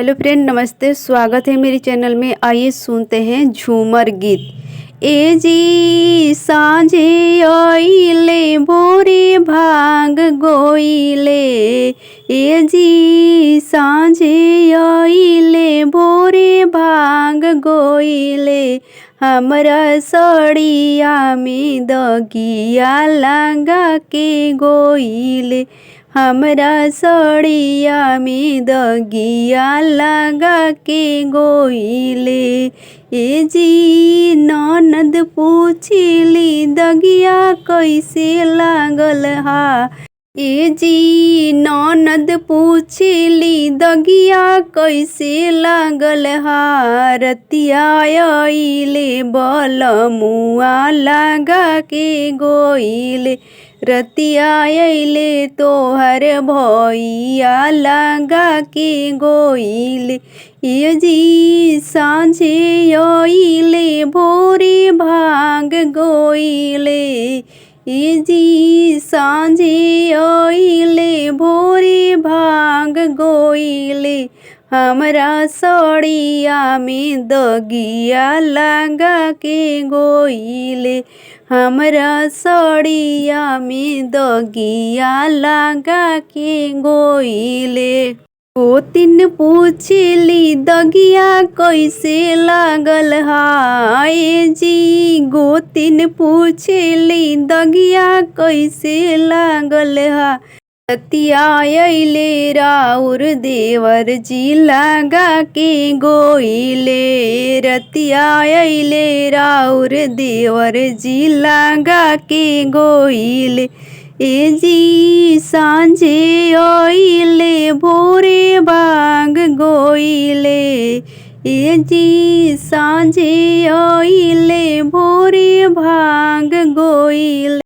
Hello friend, नमस्ते। स्वागत है मेरे चैनल में। आइए सुनते हैं झूमर गीत। ए जी सांझे आइले भोरे भांग गोइले। ए जी सांझे आइले भोरे भांग गोइले। हमरा सड़िया में दगिया लगा के गोइले। हमरा सड़िया में दगिया लगा के गोइले। ए जी ननद पूछिली दगिया कैसे लागल हा। ए जी ननद पूछिली दगिया कैसे लागल हा। रतिया आइले बलमुआ लगा के गोइले। रतिया आइले तोहर भैया लगा के गोइले। ए जी सांझे आइले भोरे भांग गोइले। ए जी सांझे आइले भोरे भांग गोइले। हमरा सड़िया में दगिया लगा के गोइले। हमरा सड़िया में दगिया लगा के गोइले। गोतिन पूछिली दगिया कैसे लागल हा। ए जी गोतिन पूछिली दगिया कैसे लागल हा। रतिया आइले राउर देवर जी लगा के गोइले। रतिया आइले राउर देवर जी लगा के गोइले। ए जी सांझे आइले भोरे भांग गोइले। ए जी सांझे आइले भोरे भांग गोइले।